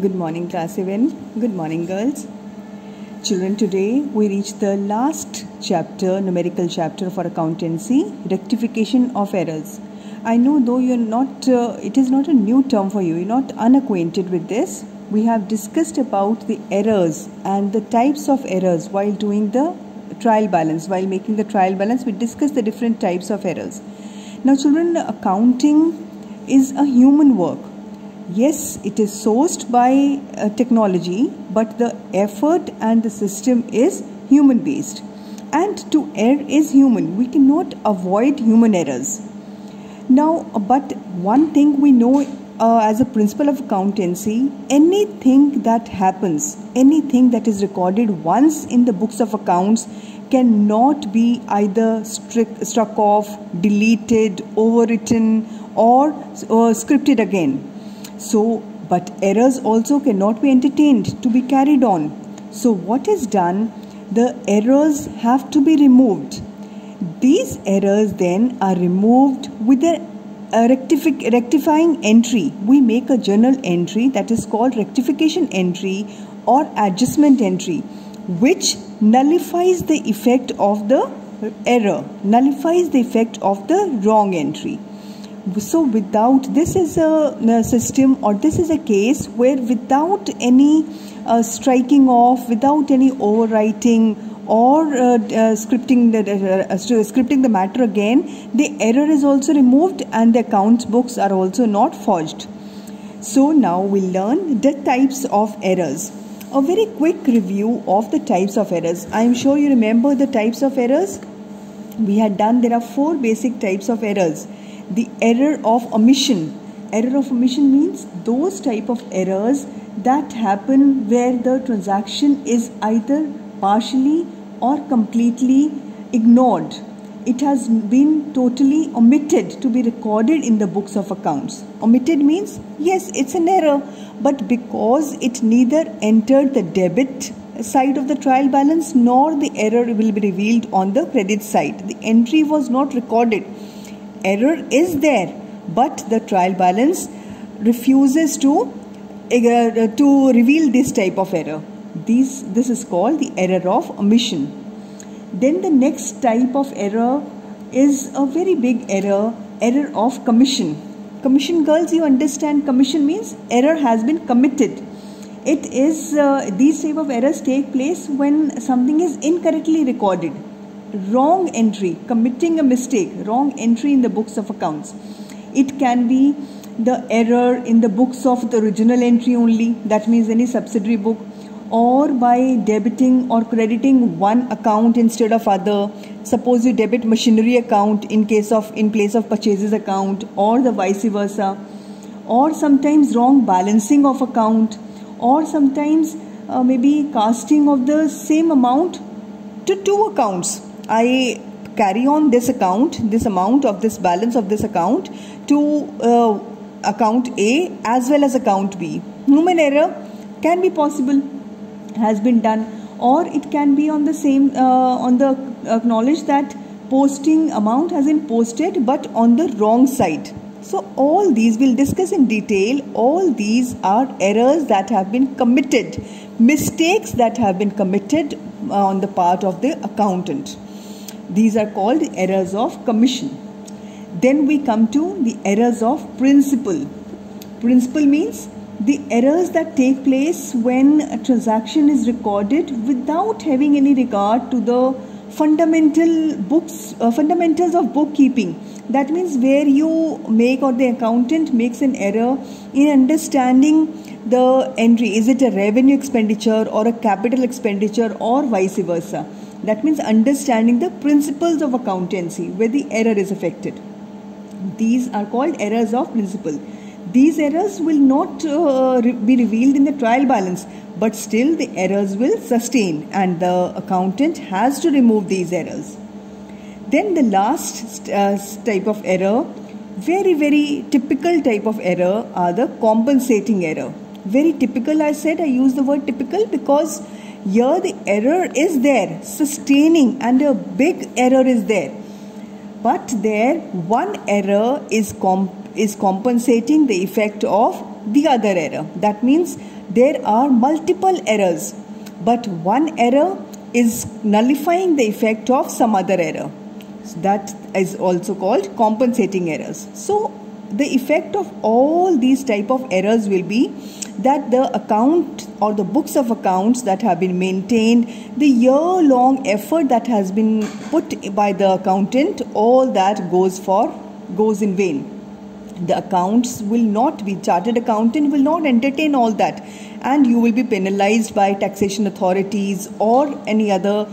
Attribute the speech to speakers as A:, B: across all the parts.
A: Good morning, class 7. Good morning, girls. Children, today we reach the last chapter, numerical chapter for accountancy, rectification of errors. I know though you're not, it is not a new term for you, you're not unacquainted with this. We have discussed about the errors and the types of errors while doing the trial balance. While making the trial balance, we discussed the different types of errors. Now children, accounting is a human work. Yes, it is sourced by technology, but the effort and the system is human based. And to err is human. We cannot avoid human errors. Now, but one thing we know as a principle of accountancy, anything that happens, anything that is recorded once in the books of accounts cannot be either struck off, deleted, overwritten or scripted again. So, but errors also cannot be entertained to be carried on. So what is done? The errors have to be removed. These errors then are removed with a rectifying entry. We make a journal entry that is called rectification entry or adjustment entry, which nullifies the effect of the error, nullifies the effect of the wrong entry. So without, this is a system, or this is a case where without any striking off, without any overwriting or scripting the matter again, the error is also removed and the accounts books are also not forged. So now we'll learn the types of errors. A very quick review of the types of errors. I am sure you remember the types of errors we had done. There are 4 basic types of errors. The error of omission. Error of omission means those type of errors that happen where the transaction is either partially or completely ignored. It has been totally omitted to be recorded in the books of accounts. Omitted means, yes, it's an error, but because it neither entered the debit side of the trial balance nor the error will be revealed on the credit side. The entry was not recorded. Error is there, but the trial balance refuses to reveal this type of error. This is called the error of omission. Then the next type of error is a very big error, error of commission. Commission, girls, you understand commission means error has been committed. It is, these type of errors take place when something is incorrectly recorded. Wrong entry, committing a mistake, wrong entry in the books of accounts. It can be the error in the books of the original entry only, that means any subsidiary book, or by debiting or crediting one account instead of other. Suppose you debit machinery account in place of purchases account, or the vice versa, or sometimes wrong balancing of account, or sometimes maybe casting of the same amount to 2 accounts. I carry on this account, this amount of this balance of this account to account A as well as account B. Human error can be possible, has been done, or it can be on the same, on the acknowledge that posting amount has been posted but on the wrong side. So all these we'll discuss in detail. All these are errors that have been committed, mistakes that have been committed on the part of the accountant. These are called errors of commission. Then we come to the errors of principle. Principle means the errors that take place when a transaction is recorded without having any regard to the fundamentals of bookkeeping. That means where you make, or the accountant makes, an error in understanding the entry. Is it a revenue expenditure or a capital expenditure or vice versa? That means understanding the principles of accountancy where the error is affected. These are called errors of principle. These errors will not be revealed in the trial balance, but still the errors will sustain and the accountant has to remove these errors. Then the last type of error, very typical type of error, are the compensating error. Very typical, I said, I use the word typical because here the error is there, sustaining, and a big error is there. But there one error is compensating the effect of the other error. That means there are multiple errors, but one error is nullifying the effect of some other error. So that is also called compensating errors. So the effect of all these type of errors will be that the account or the books of accounts that have been maintained, the year-long effort that has been put by the accountant, all that goes in vain. The accounts will not be, chartered accountant will not entertain all that, and you will be penalized by taxation authorities or any other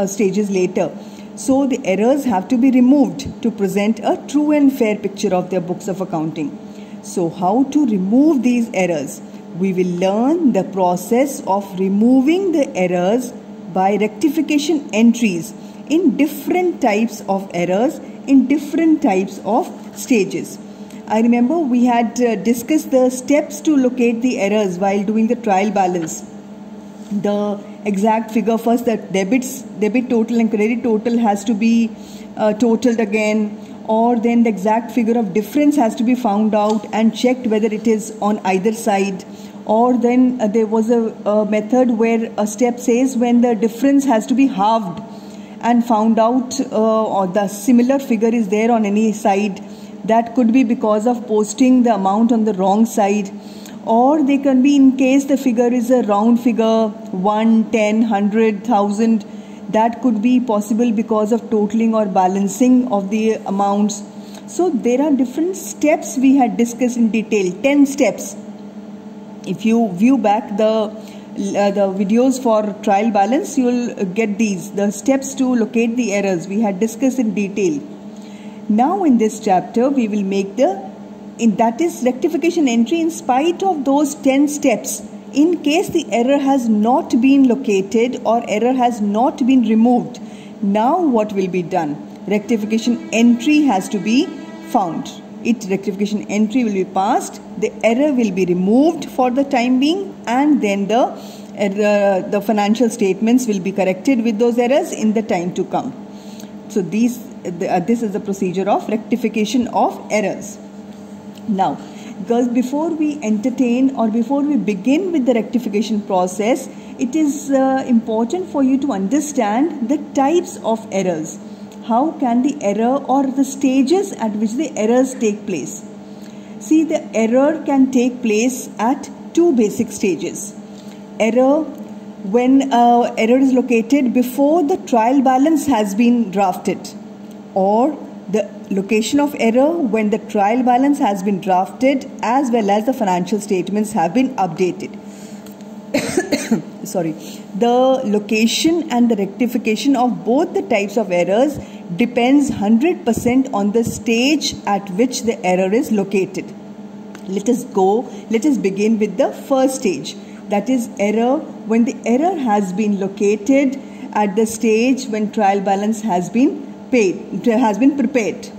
A: stages later. So the errors have to be removed to present a true and fair picture of their books of accounting. So how to remove these errors? We will learn the process of removing the errors by rectification entries in different types of errors in different types of stages. I remember we had discussed the steps to locate the errors while doing the trial balance. The exact figure first, that debit total and credit total has to be totaled again, or then the exact figure of difference has to be found out and checked whether it is on either side. Or then there was a method where a step says when the difference has to be halved and found out or the similar figure is there on any side. That could be because of posting the amount on the wrong side, or they can be in case the figure is a round figure, 1, 10, 100, 1000. That could be possible because of totaling or balancing of the amounts. So there are different steps we had discussed in detail, 10 steps. If you view back the videos for trial balance, you will get the steps to locate the errors we had discussed in detail. Now in this chapter we will make that is rectification entry in spite of those 10 steps. In case the error has not been located or error has not been removed, now what will be done? Rectification entry has to be found. Rectification entry will be passed, the error will be removed for the time being, and then the financial statements will be corrected with those errors in the time to come. So this is the procedure of rectification of errors. Now, girls, before we entertain or before we begin with the rectification process, it is important for you to understand the types of errors. How can the error or the stages at which the errors take place? See, the error can take place at two basic stages. Error when error is located before the trial balance has been drafted, or the location of error when the trial balance has been drafted as well as the financial statements have been updated. Sorry. The location and the rectification of both the types of errors depends 100% on the stage at which the error is located. Let us begin with the first stage. That is error when the error has been located at the stage when trial balance has been prepared.